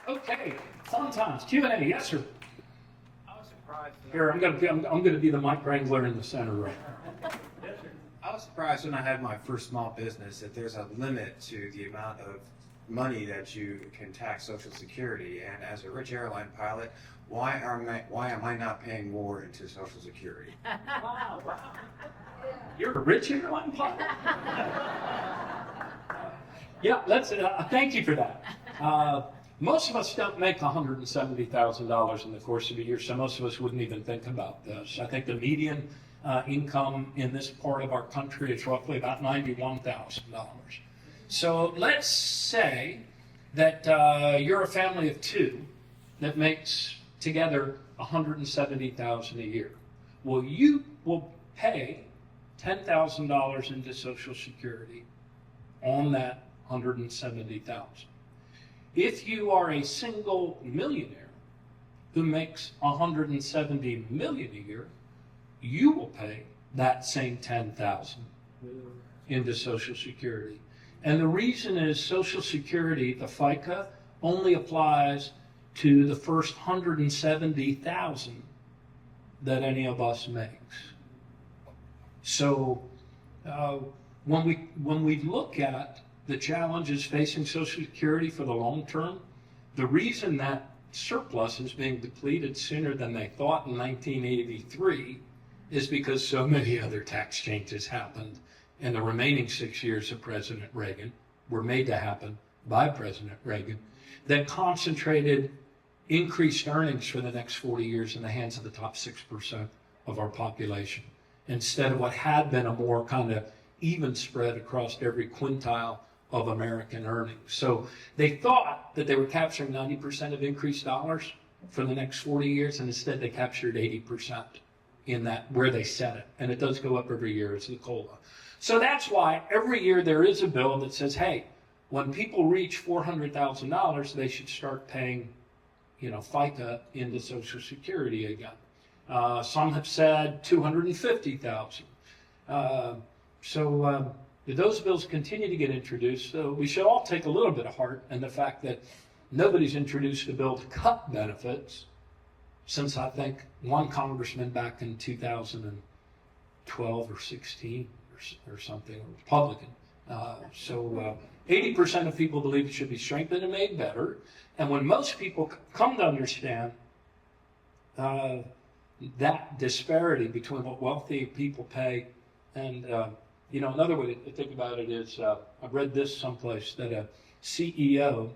Okay, fun times. Q&A. Yes, sir. I was surprised. Here, I'm gonna be the mic wrangler in the center right now. Yes, sir. I was surprised when I had my first small business that there's a limit to the amount of money that you can tax Social Security. And as a rich airline pilot, why am I not paying more into Social Security? Wow. You're a rich airline pilot? Yeah, thank you for that. Most of us don't make $170,000 in the course of a year, so most of us wouldn't even think about this. I think the median income in this part of our country is roughly about $91,000. So let's say that you're a family of two that makes together $170,000 a year. Well, you will pay $10,000 into Social Security on that $170,000. If you are a single millionaire who makes $170 million a year, you will pay that same $10,000 into Social Security. And the reason is Social Security, the FICA, only applies to the first $170,000 that any of us makes. So when we look at the challenges facing Social Security for the long term, the reason that surplus is being depleted sooner than they thought in 1983 is because so many other tax changes happened, and the remaining 6 years of President Reagan were made to happen by President Reagan, that concentrated increased earnings for the next 40 years in the hands of the top 6% of our population, instead of what had been a more kind of even spread across every quintile of American earnings. So they thought that they were capturing 90% of increased dollars for the next 40 years, and instead they captured 80% in that where they set it. And it does go up every year as the COLA. So that's why every year there is a bill that says, hey, when people reach $400,000, they should start paying, FICA into Social Security again. Some have said $250,000. So those bills continue to get introduced. So we should all take a little bit of heart in the fact that nobody's introduced a bill to cut benefits since I think one congressman back in 2012 or 16 or something, a Republican. So 80% of people believe it should be strengthened and made better. And when most people come to understand that disparity between what wealthy people pay and, another way to think about it is, I've read this someplace, that a CEO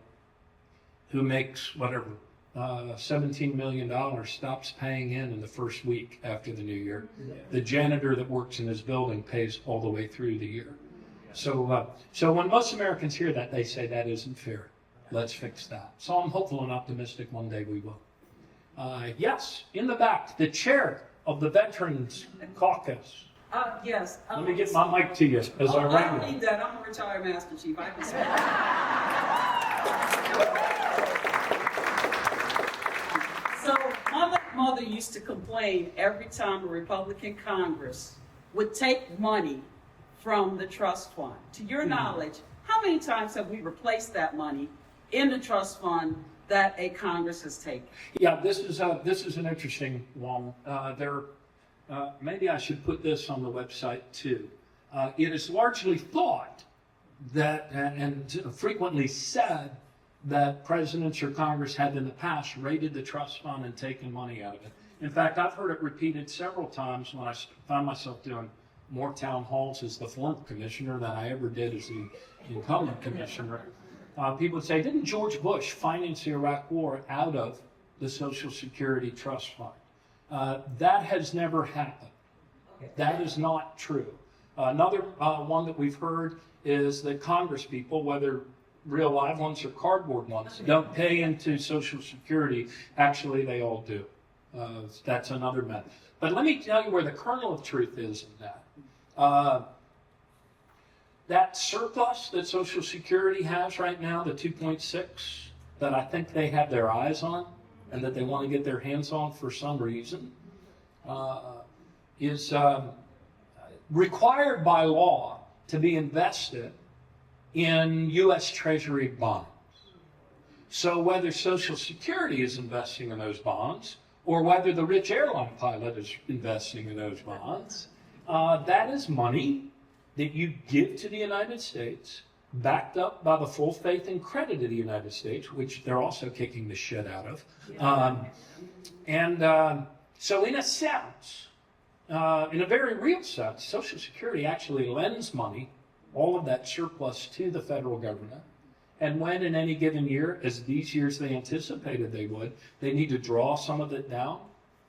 who makes whatever, $17 million stops paying in the first week after the new year. The janitor that works in his building pays all the way through the year. So when most Americans hear that, they say that isn't fair. Let's fix that. So I'm hopeful and optimistic one day we will. Yes, in the back, the chair of the Veterans Caucus. Yes. Let me get my mic to you as I I write don't need that. I'm a retired Master Chief. I can speak. So my mother used to complain every time a Republican Congress would take money from the trust fund. To your knowledge, how many times have we replaced that money in the trust fund that a Congress has taken? Yeah, this is an interesting one. Maybe I should put this on the website too. It is largely thought that, and frequently said, that presidents or Congress had in the past raided the trust fund and taken money out of it. In fact, I've heard it repeated several times when I found myself doing more town halls as the former commissioner than I ever did as the incumbent commissioner. People would say, didn't George Bush finance the Iraq War out of the Social Security Trust Fund? That has never happened. That is not true. Another one that we've heard is that Congress people, whether real live ones or cardboard ones, don't pay into Social Security. Actually, they all do. That's another myth. But let me tell you where the kernel of truth is in that. That surplus that Social Security has right now, the 2.6, that I think they have their eyes on and that they want to get their hands on for some reason, is required by law to be invested in U.S. Treasury bonds. So whether Social Security is investing in those bonds, or whether the rich airline pilot is investing in those bonds, that is money that you give to the United States, backed up by the full faith and credit of the United States, which they're also kicking the shit out of. So in a sense, in a very real sense, Social Security actually lends money, all of that surplus, to the federal government. And when in any given year, as these years they anticipated they would, they need to draw some of it down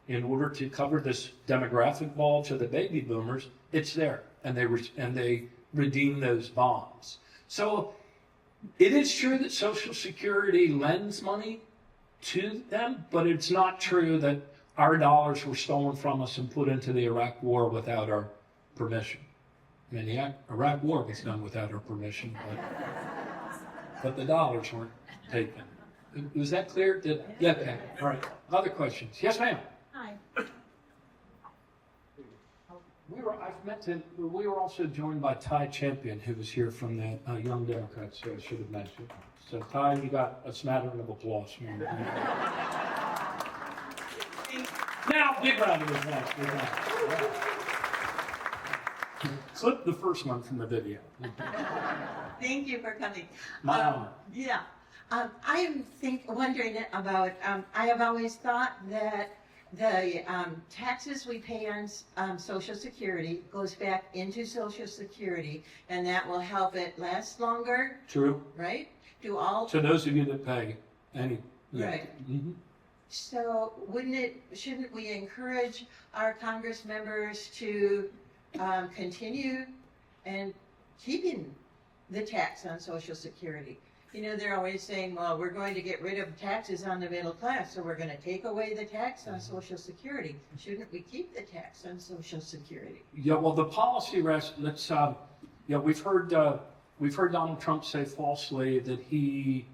in order to cover this demographic bulge of the baby boomers, it's there. And they redeem those bonds. So it is true that Social Security lends money to them, but it's not true that our dollars were stolen from us and put into the Iraq War without our permission. I mean, the Iraq War was done without our permission, but the dollars weren't taken. Was that clear? Yeah, okay. All right. Other questions? Yes, ma'am. Hi. We were also joined by Ty Champion, who was here from the Young Democrats, so I should have mentioned. So Ty, you got a smattering of applause from you. Now, big round of applause. Big round. Clip the first one from the video. Thank you for coming. My honor. Yeah. I am wondering about, I have always thought that the taxes we pay on Social Security goes back into Social Security, and that will help it last longer, True. right? Do all, To those of you that pay any. Yeah. Right. Mm-hmm. so shouldn't we encourage our Congress members to continue and keeping the tax on Social Security? You know, they're always saying, well, we're going to get rid of taxes on the middle class, so we're going to take away the tax on Social Security. Shouldn't we keep the tax on Social Security? Yeah, well, the policy we've heard Donald Trump say falsely that he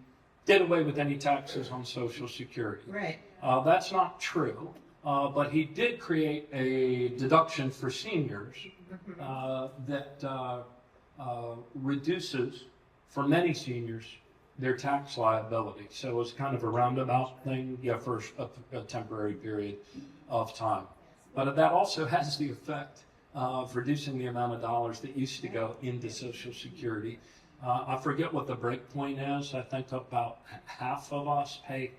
did away with any taxes on Social Security. Right. That's not true, but he did create a deduction for seniors that reduces, for many seniors, their tax liability. So it's kind of a roundabout thing, for a temporary period of time. But that also has the effect of reducing the amount of dollars that used to go into Social Security. I forget what the break point is. I think about half of us pay,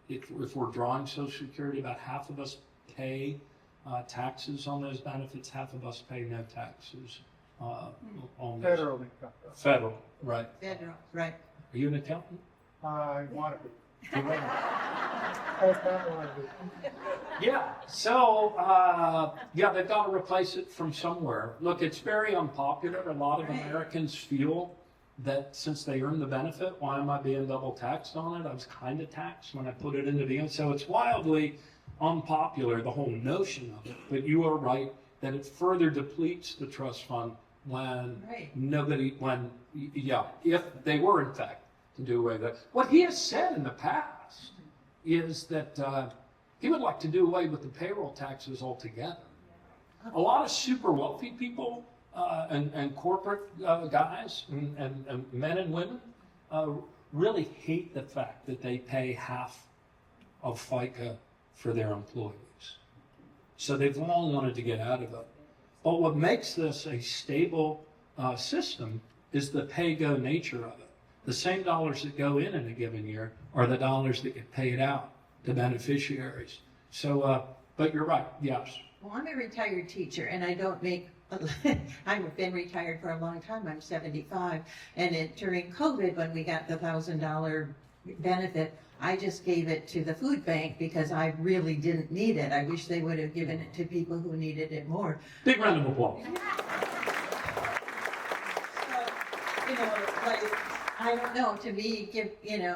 if we're drawing Social Security, about half of us pay taxes on those benefits, half of us pay no taxes on those. Federal income. Federal, right. Federal, right. Are you an accountant? I want to be. You are. I kind of want to be. Yeah, so, they've got to replace it from somewhere. Look, it's very unpopular. A lot of Right. Americans feel that since they earn the benefit, why am I being double taxed on it? I was kind of taxed when I put it into the, so it's wildly unpopular, the whole notion of it. But you are right that it further depletes the trust fund when Right. if they were in fact to do away with it. What he has said in the past is that he would like to do away with the payroll taxes altogether. A lot of super wealthy people and corporate guys and men and women really hate the fact that they pay half of FICA for their employees. So they've long wanted to get out of it. But what makes this a stable system is the pay-go nature of it. The same dollars that go in a given year are the dollars that get paid out to beneficiaries. So, but you're right, yes. Well, I'm a retired teacher, and I don't make, I've been retired for a long time, I'm 75, and during COVID, when we got the $1,000 benefit, I just gave it to the food bank because I really didn't need it. I wish they would have given it to people who needed it more. Big round of applause. So, like, I don't know, to me,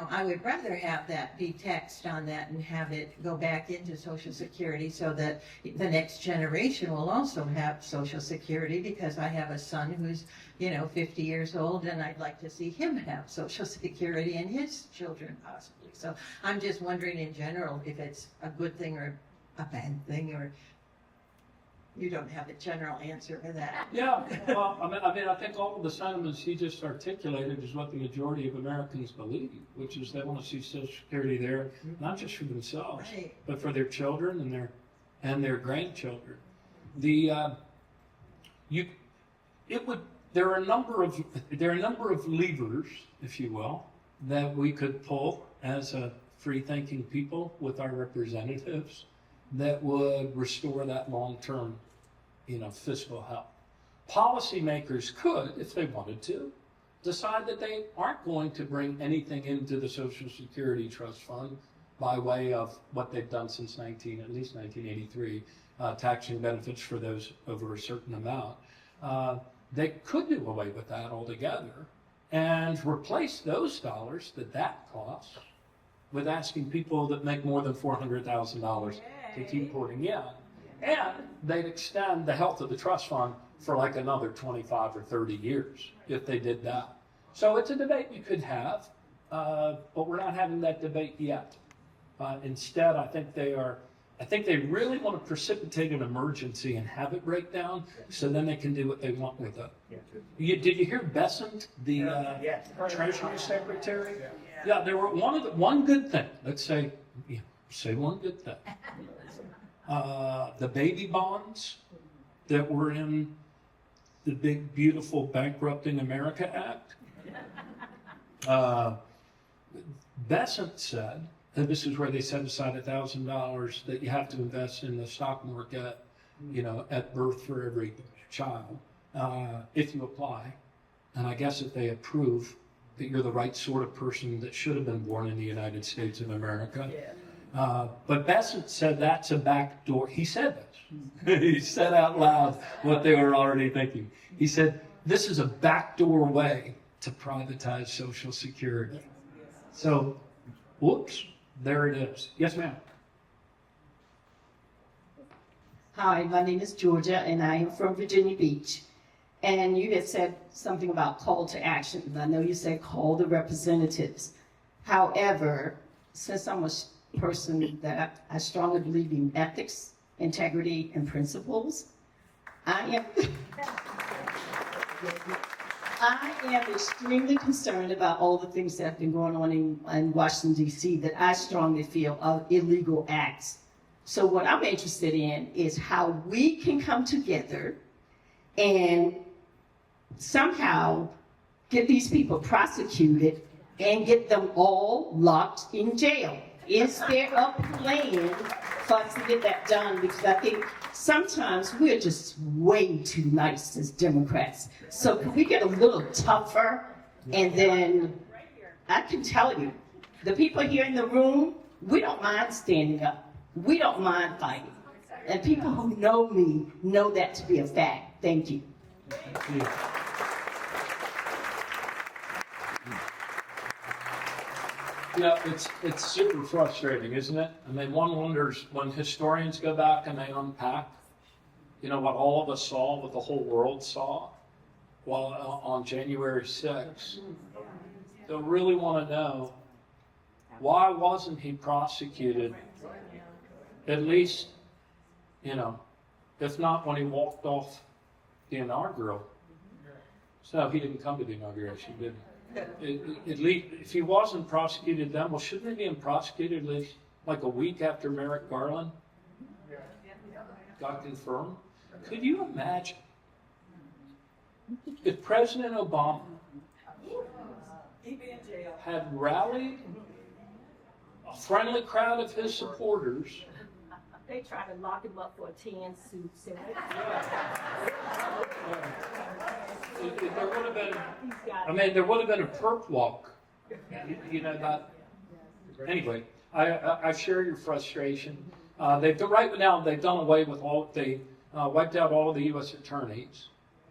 I would rather have that be taxed on that and have it go back into Social Security so that the next generation will also have Social Security, because I have a son who's, 50 years old, and I'd like to see him have Social Security and his children possibly. So I'm just wondering in general if it's a good thing or a bad thing, or You don't have a general answer for that. Yeah, well, I think all of the sentiments he just articulated is what the majority of Americans believe, which is they want to see Social Security there, not just for themselves, Right. but for their children and their grandchildren. There are a number of levers, if you will, that we could pull as a free-thinking people with our representatives that would restore that long-term, fiscal health. Policymakers could, if they wanted to, decide that they aren't going to bring anything into the Social Security Trust Fund by way of what they've done since at least 1983, taxing benefits for those over a certain amount. They could do away with that altogether and replace those dollars that costs with asking people that make more than $400,000 to keep putting in. And they'd extend the health of the trust fund for like another 25 or 30 years if they did that. So it's a debate we could have, but we're not having that debate yet. Instead, I think they really want to precipitate an emergency and have it break down so then they can do what they want with it. Did you hear Bessent, the Treasury Secretary? Yeah, there were one good thing. Let's say one good thing. The baby bonds that were in the big, beautiful Bankrupting America Act. Bessent said, and this is where they set aside $1,000 that you have to invest in the stock market, at birth for every child, if you apply. And I guess if they approve that you're the right sort of person that should have been born in the United States of America. But Bessent said that's a backdoor. He said this. He said out loud what they were already thinking. He said, this is a backdoor way to privatize Social Security. So, whoops, there it is. Yes, ma'am. Hi, my name is Georgia, and I am from Virginia Beach. And you had said something about call to action. I know you said call the representatives. However, since I'm a person that I strongly believe in ethics, integrity, and principles, I am extremely concerned about all the things that have been going on in Washington, D.C. that I strongly feel are illegal acts. So what I'm interested in is how we can come together and somehow get these people prosecuted and get them all locked in jail. Is there a plan for us to get that done? Because I think sometimes we're just way too nice as Democrats. So can we get a little tougher? And then I can tell you, the people here in the room, we don't mind standing up. We don't mind fighting. And people who know me know that to be a fact. Thank you. Thank you. Yeah, it's super frustrating, isn't it? I mean, one wonders when historians go back and they unpack, what all of us saw, what the whole world saw, on January 6th. They'll really want to know, why wasn't he prosecuted? At least, if not when he walked off the inaugural. So he didn't come to the inauguration, did he? At least, if he wasn't prosecuted then, well, shouldn't he be prosecuted at least like a week after Merrick Garland got confirmed? Could you imagine if President Obama had rallied a friendly crowd of his supporters? They tried to lock him up for a tan suit. So There would have been, there would have been a perp walk. Anyway, I share your frustration. Right now, they've done away with they wiped out all of the U.S. attorneys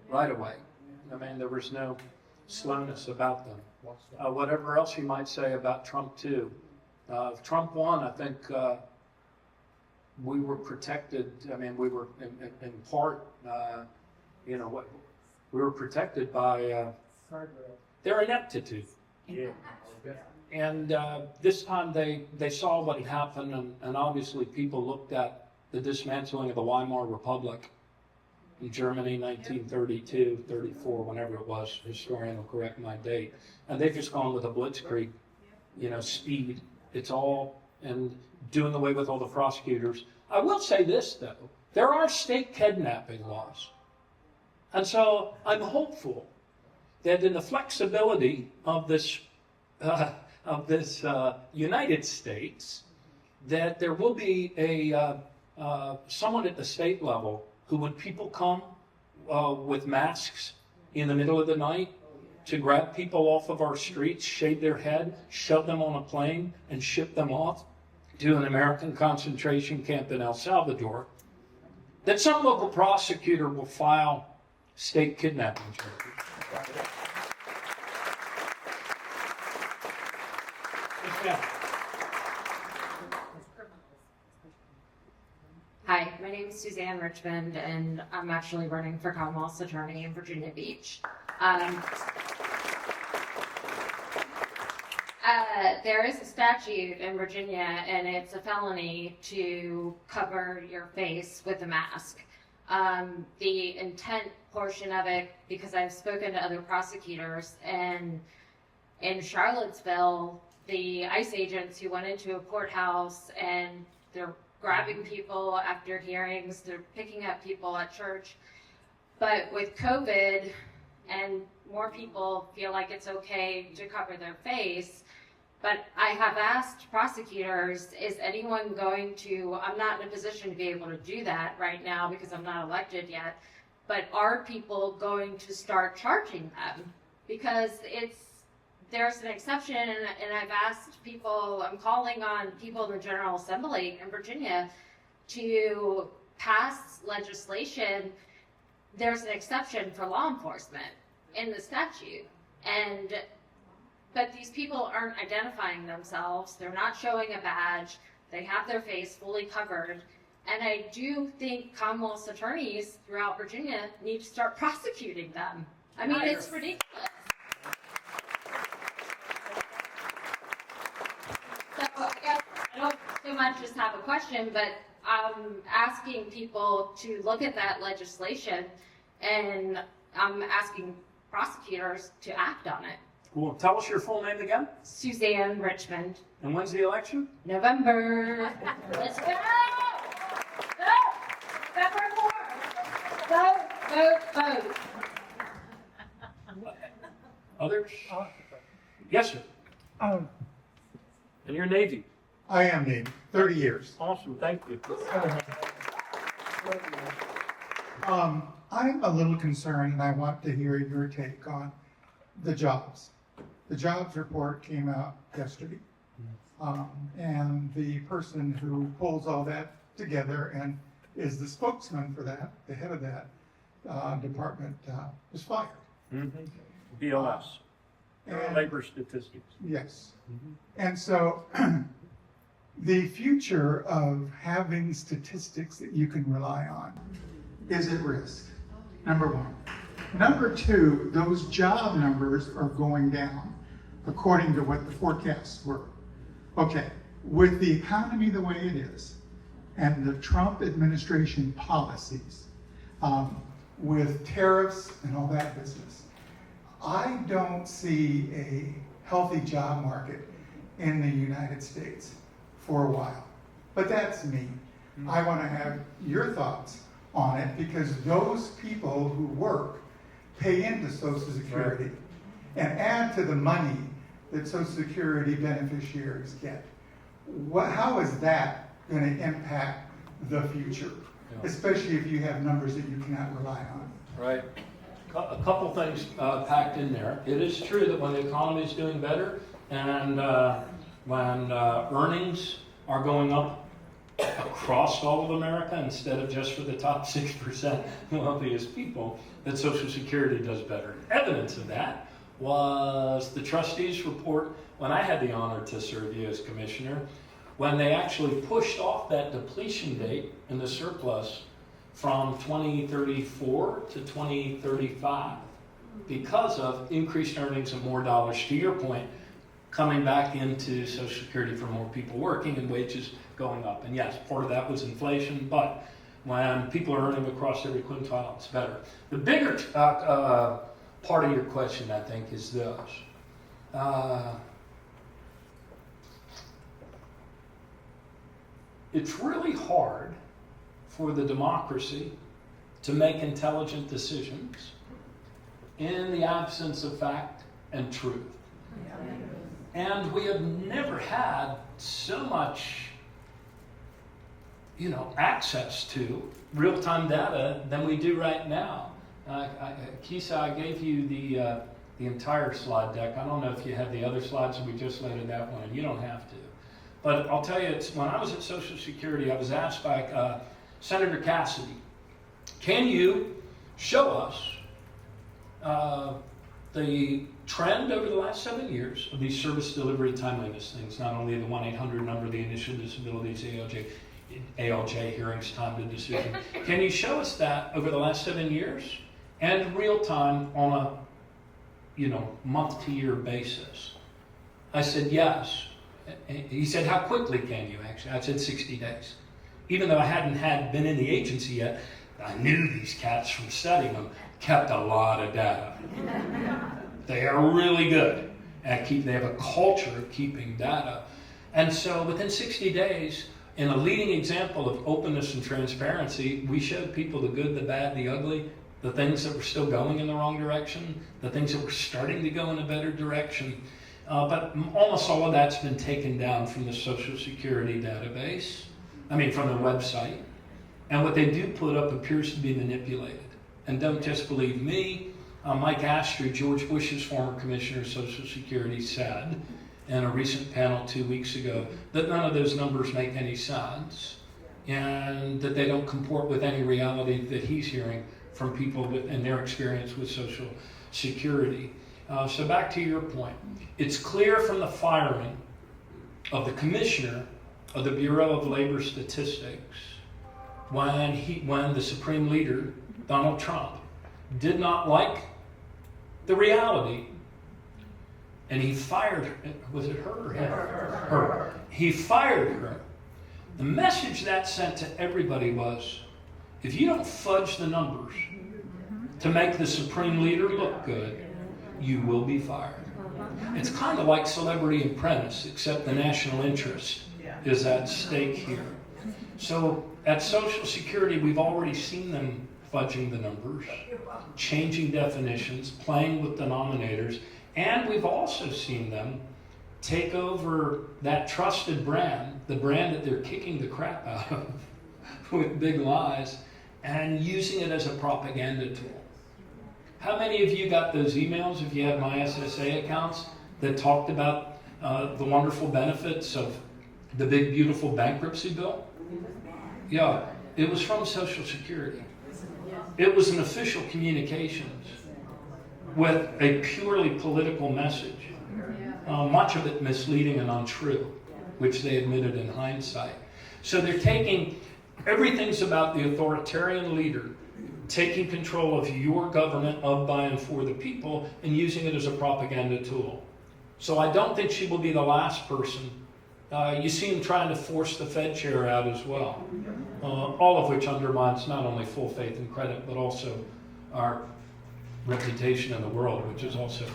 right away. There was no slowness about them. Whatever else you might say about Trump, too. If Trump won, I think we were protected. We were in part, we were protected by their ineptitude. Yeah. And this time they saw what had happened, and obviously people looked at the dismantling of the Weimar Republic In Germany, 1932, 34, whenever it was, historian will correct my date. And they've just gone with a blitzkrieg, speed. It's all, and doing away with all the prosecutors. I will say this, though. There are state kidnapping laws. And so I'm hopeful that in the flexibility of this United States, that there will be someone at the state level who, when people come with masks in the middle of the night to grab people off of our streets, shave their head, shove them on a plane, and ship them off to an American concentration camp in El Salvador, that some local prosecutor will file state kidnapping charges. Yeah. Hi, my name is Suzanne Richmond, and I'm actually running for Commonwealth's attorney in Virginia Beach. There is a statute in Virginia, and it's a felony to cover your face with a mask. The intent portion of it, because I've spoken to other prosecutors, and in Charlottesville, the ICE agents who went into a courthouse and they're grabbing people after hearings, they're picking up people at church. But with COVID and more people feel like it's okay to cover their face, but I have asked prosecutors, is anyone going to, I'm not in a position to be able to do that right now because I'm not elected yet, but are people going to start charging them? Because there's an exception, and I've asked people, I'm calling on people in the General Assembly in Virginia to pass legislation. There's an exception for law enforcement in the statute, but these people aren't identifying themselves. They're not showing a badge. They have their face fully covered. And I do think Commonwealth's attorneys throughout Virginia need to start prosecuting them. I mean, it's ridiculous. So I don't so much just have a question, but I'm asking people to look at that legislation, and I'm asking prosecutors to act on it. Cool. Tell us your full name again. Suzanne Richmond. And when's the election? November. Let's go! Go! November 4th. Vote. Others? Yes, sir. Um, And your Navy. I am Navy, 30 years. Awesome. Thank you. I'm a little concerned, and I want to hear your take on the jobs. The jobs report came out yesterday, and the person who pulls all that together and is the spokesman for that, the head of that department, was fired. BLS. And- Labor statistics. Yes. And so the future of having statistics that you can rely on is at risk, number one. Number two, those job numbers are going down according to what the forecasts were. Okay, with the economy the way it is and the Trump administration policies, with tariffs and all that business, I don't see a healthy job market in the United States for a while. But that's me. I want to have your thoughts on it, because those people who work pay into Social Security and add to the money that Social Security beneficiaries get. How is that going to impact the future, especially if you have numbers that you cannot rely on? Right. A couple things packed in there. It is true that when the economy is doing better and when earnings are going up across all of America instead of just for the top 6% wealthiest people, that Social Security does better. Evidence of that was the trustees' report when I had the honor to serve you as commissioner, when they actually pushed off that depletion date in the surplus from 2034 to 2035 because of increased earnings and more dollars, to your point, coming back into Social Security for more people working and wages going up. And yes, part of that was inflation, but When people are earning across every quintile, it's better. The bigger part of your question, I think, is this. It's really hard for the democracy to make intelligent decisions in the absence of fact and truth. And we have never had so much, access to real-time data than we do right now. Kisa, I gave you the entire slide deck. I don't know if you have the other slides, so we just loaded that one, and you don't have to. But I'll tell you, when I was at Social Security, I was asked by Senator Cassidy, can you show us the trend over the last 7 years of these service delivery timeliness things, not only the 1-800 number, the initial disabilities, ALJ hearings, time to decision. Can you show us that over the last 7 years and real time on a month to year basis? I said, yes. He said, how quickly can you actually? I said 60 days. Even though I hadn't been in the agency yet, I knew these cats from studying them kept a lot of data. They are really good at they have a culture of keeping data. And so within 60 days, in a leading example of openness and transparency, we showed people the good, the bad, the ugly, the things that were still going in the wrong direction, the things that were starting to go in a better direction. But almost all of that's been taken down from the Social Security database, from the website. And what they do put up appears to be manipulated. And don't just believe me. Mike Astor, George Bush's former commissioner of Social Security, said in a recent panel 2 weeks ago that none of those numbers make any sense and that they don't comport with any reality that he's hearing from people in their experience with Social Security. So back to your point. It's clear from the firing of the commissioner of the Bureau of Labor Statistics when the Supreme Leader, Donald Trump, did not like the reality, and he fired her. Was it her or him? Her. He fired her. The message that sent to everybody was, if you don't fudge the numbers to make the Supreme Leader look good, you will be fired. It's kind of like Celebrity Apprentice, except the national interest is at stake here. So at Social Security, we've already seen them fudging the numbers, changing definitions, playing with denominators, and we've also seen them take over that trusted brand, the brand that they're kicking the crap out of with big lies, and using it as a propaganda tool. How many of you got those emails, if you have my SSA accounts, that talked about the wonderful benefits of the big, beautiful bankruptcy bill? Yeah, it was from Social Security. It was an official communications with a purely political message, much of it misleading and untrue, which they admitted in hindsight. So they're taking, everything's about the authoritarian leader taking control of your government of, by, and for the people and using it as a propaganda tool. So I don't think she will be the last person. You see him trying to force the Fed chair out as well, all of which undermines not only full faith and credit, but also our reputation in the world, which is also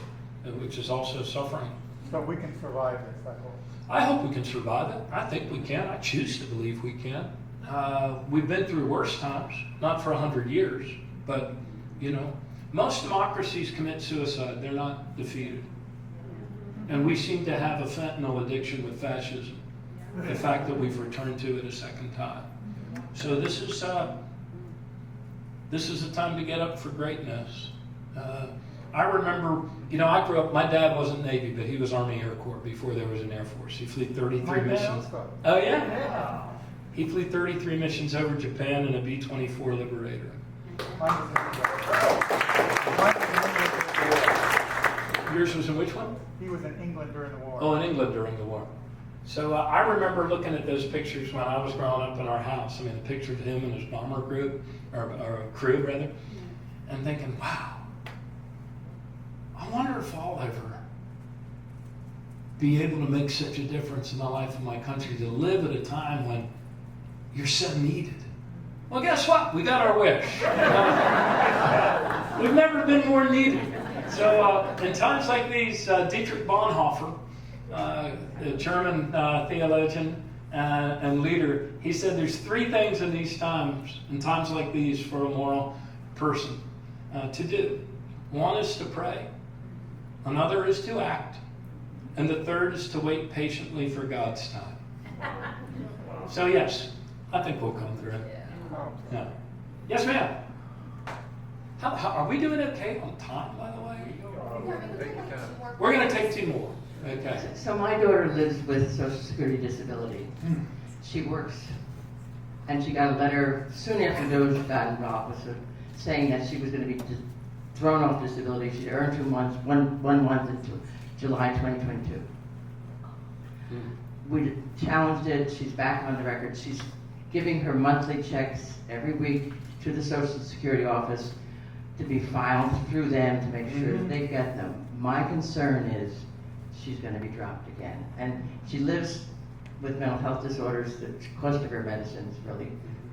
suffering. So we can survive this, I hope. I hope we can survive it. I think we can. I choose to believe we can. We've been through worse times, not for 100 years, but, most democracies commit suicide. They're not defeated. And we seem to have a fentanyl addiction with fascism, the fact that we've returned to it a second time. So this is a time to get up for greatness. I remember, I grew up, my dad wasn't Navy, but he was Army Air Corps before there was an Air Force. He flew 33 missions. Oh, yeah? He flew 33 missions over Japan in a B-24 Liberator. Yours was in which one? He was in England during the war. Oh, in England during the war. So I remember looking at those pictures when I was growing up in our house. The picture of him and his bomber group, or crew rather, and thinking, wow, I wonder if I'll ever be able to make such a difference in the life of my country, to live at a time when you're so needed. Well, guess what? We got our wish. We've never been more needed. So in times like these, Dietrich Bonhoeffer, the German theologian and leader, he said there's three things in times like these, for a moral person to do. One is to pray, another is to act, and the third is to wait patiently for God's time. So yes, I think we'll come through. Yeah. Yes, ma'am. How are we doing okay on time, by the way? We're going to take two more. Okay. So my daughter lives with Social Security disability. She works, and she got a letter soon after DOJ got involved with her, saying that she was going to be thrown off disability. She earned 2 months, one month into July 2022. We challenged it. She's back on the record. She's giving her monthly checks every week to the Social Security office to be filed through them to make sure that they get them. My concern is she's going to be dropped again. And she lives with mental health disorders. The cost of her medicine is really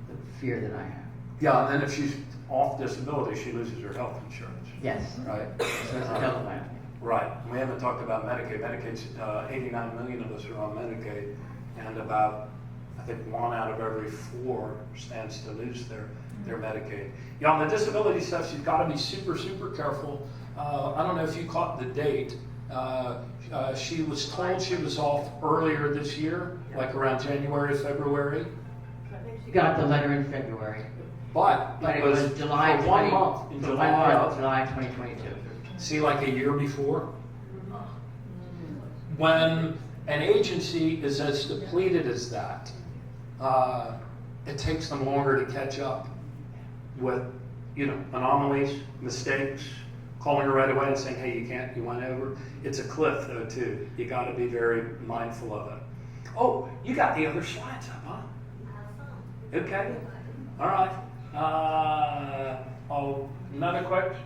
the fear that I have. Yeah, and then if she's off disability, she loses her health insurance. Yes. Right. So it's a double whammy. Right. We haven't talked about Medicaid. Medicaid's 89 million of us are on Medicaid, and about, I think, 1 out of every 4 stands to lose their Medicaid. Yeah, on the disability stuff, she's got to be super, super careful. I don't know if you caught the date. She was told she was off earlier this year, like around January, February. She got the letter in February. But it was July for 1 month in July 2022. See, like a year before? When an agency is as depleted as that, it takes them longer to catch up with, anomalies, mistakes, calling her right away and saying, hey, you went over. It's a cliff, though, too. You got to be very mindful of it. Oh, you got the other slides up, huh? Okay. All right. Another question?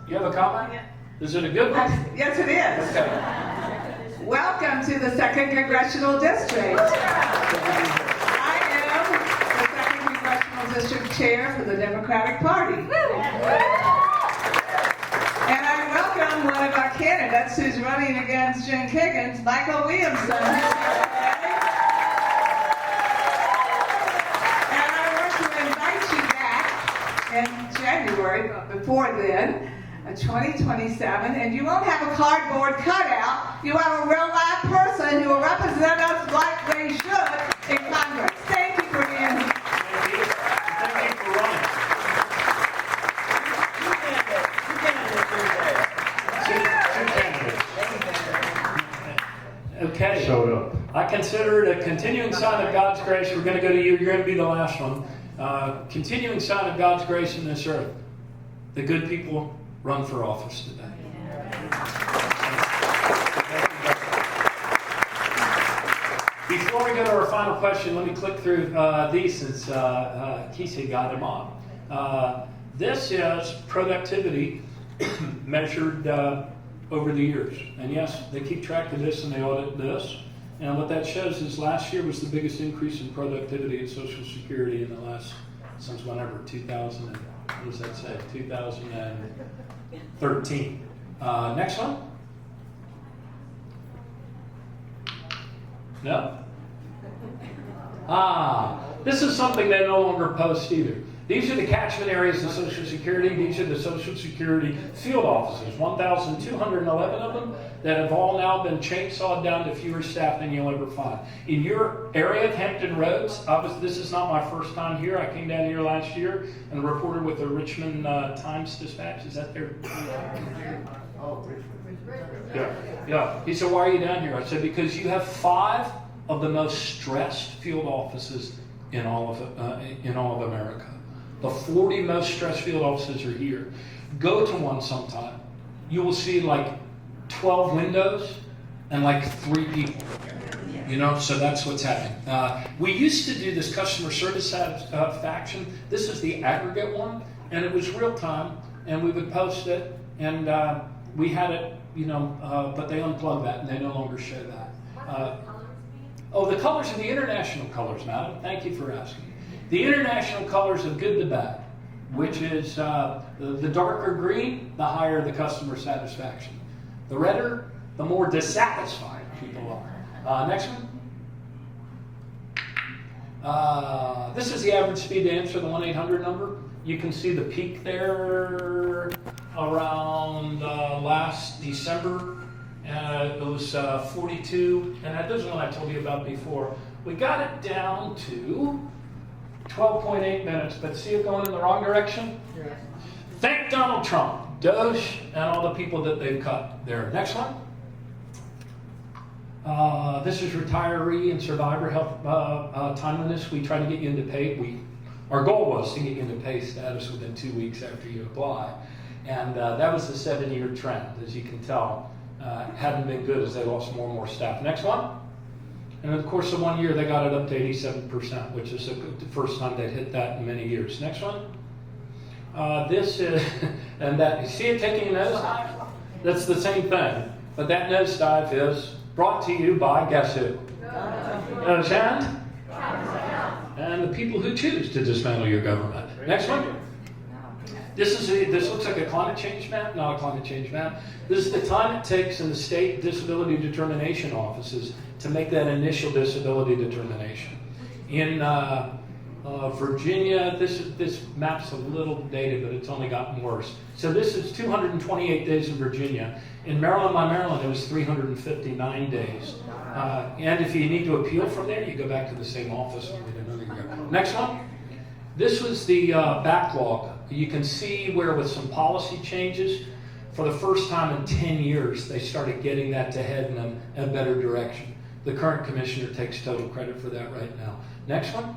You have a comment? Is it a good one? Yes, it is. Okay. Welcome to the 2nd Congressional District. I am the 2nd Congressional District Chair for the Democratic Party. And I welcome one of our candidates who's running against Jim Kiggans, Michael Williamson. And I want to invite you back in January, but before then, 2027, and you won't have a cardboard cutout. You have a real live person who will represent us like they should in Congress. Thank you for being here. Thank you. Thank you for running. Two candidates. Okay. Showed up. I consider it a continuing sign of God's grace. We're going to go to you. You're going to be the last one. Continuing sign of God's grace in this earth. The good people run for office today. Before we go to our final question, let me click through these since Kesey got them on. This is productivity measured over the years. And yes, they keep track of this and they audit this. And what that shows is last year was the biggest increase in productivity at Social Security in the last, since whenever, 2000, what does that say? 2013. Next one. No? This is something they no longer post either. These are the catchment areas of Social Security. These are the Social Security field offices, 1,211 of them that have all now been chainsawed down to fewer staff than you'll ever find. In your area of Hampton Roads, this is not my first time here. I came down here last year and reported with the Richmond Times-Dispatch. Is that their? Oh, Richmond. Yeah. He said, why are you down here? I said, because you have 5 of the most stressed field offices in all of America. The 40 most stressed field offices are here. Go to one sometime. You will see like 12 windows and like 3 people. So that's what's happening. We used to do this customer service satisfaction. This is the aggregate one, and it was real time, and we would post it, and we had it, but they unplugged that, and they no longer show that. Oh, the colors are the international colors, madam. Thank you for asking. The international colors of good to bad, which is the darker green, the higher the customer satisfaction. The redder, the more dissatisfied people are. Next one. This is the average speed to answer the 1-800 number. You can see the peak there around last December. It was 42, and this is what I told you about before. We got it down to 12.8 minutes, but see it going in the wrong direction? Yes. Thank Donald Trump, Doge, and all the people that they've cut there. Next one. This is retiree and survivor health timeliness. We try to get you into pay. Our goal was to get you into pay status within 2 weeks after you apply. And that was the 7-year trend, as you can tell. Hadn't been good as they lost more and more staff. Next one. And of course, the 1 year they got it up to 87%, which is the first time they'd hit that in many years. Next one. This is, and that, you see it taking a nosedive? That's the same thing. But that nosedive is brought to you by guess who? And the people who choose to dismantle your government. Next one. This looks like a climate change map, not a climate change map. This is the time it takes in the state disability determination offices to make that initial disability determination. In Virginia, this map's a little dated, but it's only gotten worse. So this is 228 days in Virginia. In Maryland, it was 359 days. And if you need to appeal from there, you go back to the same office and wait another year. Next one. This was the backlog. You can see where with some policy changes, for the first time in 10 years, they started getting that to head in a better direction. The current commissioner takes total credit for that right now. Next one.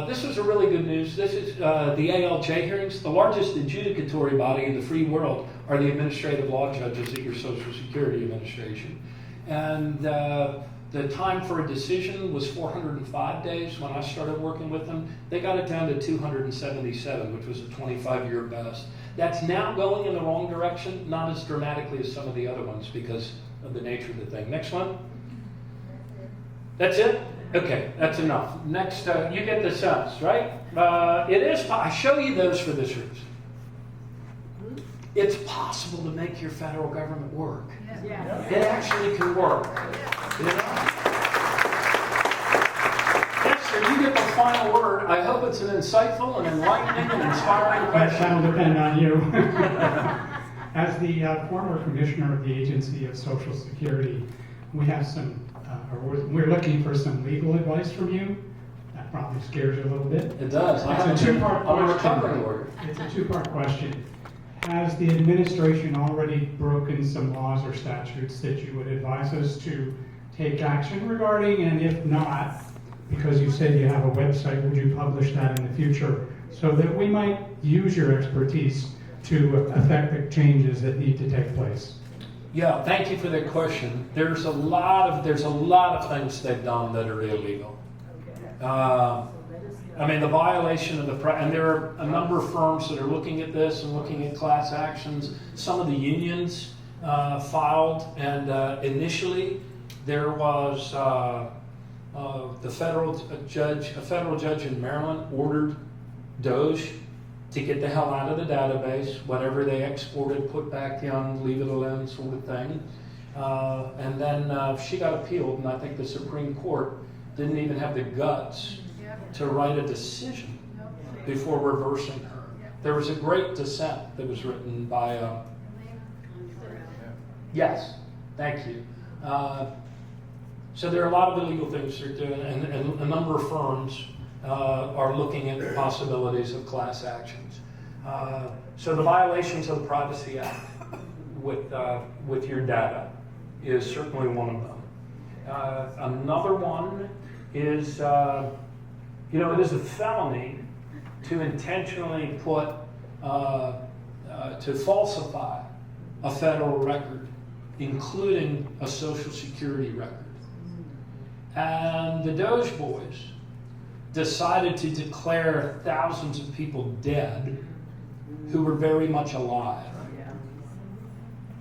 This was a really good news. This is the ALJ hearings. The largest adjudicatory body in the free world are the administrative law judges at your Social Security Administration. And the time for a decision was 405 days when I started working with them. They got it down to 277, which was a 25-year best. That's now going in the wrong direction, not as dramatically as some of the other ones because of the nature of the thing. Next one. That's it? Okay, that's enough. Next, you get the sense, right? I show you those for this reason. It's possible to make your federal government work. Yeah. It actually can work. You know? Esther, you get the final word. I hope it's an insightful and enlightening and inspiring question. That'll depend on you. As the former commissioner of the Agency of Social Security, we have we're looking for some legal advice from you. That probably scares you a little bit. It does. It's a two-part question. I'm a recovery lawyer. It's a two-part question. Has the administration already broken some laws or statutes that you would advise us to take action regarding? And if not, because you said you have a website, would you publish that in the future so that we might use your expertise to affect the changes that need to take place? Yeah, thank you for that question. There's a lot of things they've done that are illegal. I mean, the violation of and there are a number of firms that are looking at this and looking at class actions. Some of the unions filed, and initially there was a federal judge in Maryland ordered Doge to get the hell out of the database. Whatever they exported, put back in, leave it alone, sort of thing. And then she got appealed, and I think the Supreme Court didn't even have the guts to write a decision before reversing her. There was a great dissent that was written by yes, thank you. So there are a lot of illegal things they're doing, and a number of firms are looking at the possibilities of class actions. So the violations of the Privacy Act with your data is certainly one of them. Another one is, it is a felony to intentionally to falsify a federal record, including a Social Security record. And the Doge boys decided to declare thousands of people dead who were very much alive.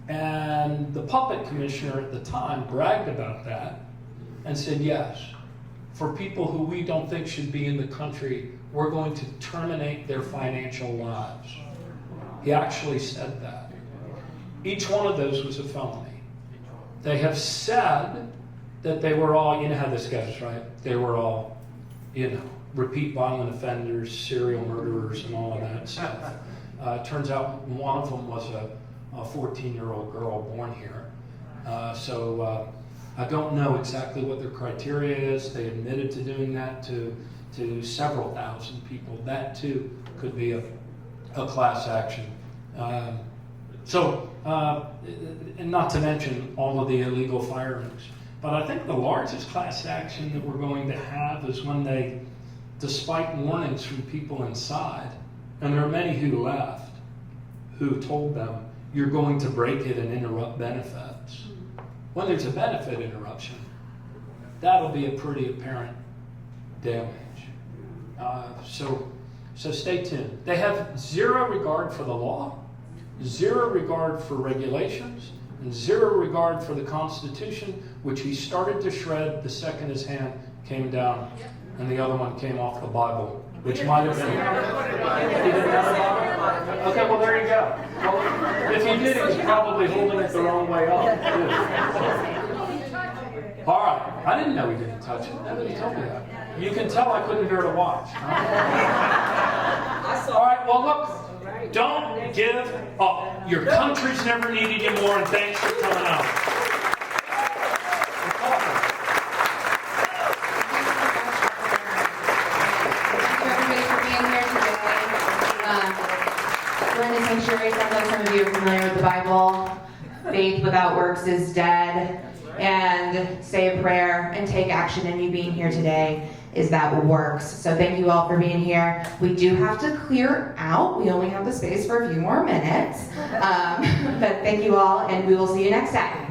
And the puppet commissioner at the time bragged about that and said, yes, for people who we don't think should be in the country, we're going to terminate their financial lives. He actually said that. Each one of those was a felony. They have said that they were all, you know how this goes, right? They were all, repeat violent offenders, serial murderers, and all of that stuff. Turns out one of them was a 14-year-old girl born here. So I don't know exactly what their criteria is. They admitted to doing that to several thousand people. That too could be a class action. And not to mention all of the illegal firings. But I think the largest class action that we're going to have is when they, despite warnings from people inside, and there are many who left, who told them, you're going to break it and interrupt benefits. When there's a benefit interruption, that'll be a pretty apparent damage. So stay tuned. They have zero regard for the law, zero regard for regulations, and zero regard for the Constitution, which he started to shred the second his hand came down and the other one came off the Bible, which might have been... He didn't have a Bible? Okay, well, there you go. Well, if he did, he was probably holding it the wrong way up, too. All right. I didn't know he didn't touch it. Nobody told me that. You can tell I couldn't bear to watch. Huh? All right, well, look. Don't give up. Your country's never needed you more, and thanks for coming out. Lynn Sanctuary, sounds like some of you are familiar with the Bible. Faith without works is dead. And say a prayer and take action, and you being here today is that works. So thank you all for being here. We do have to clear out. We only have the space for a few more minutes. But thank you all, and we will see you next time.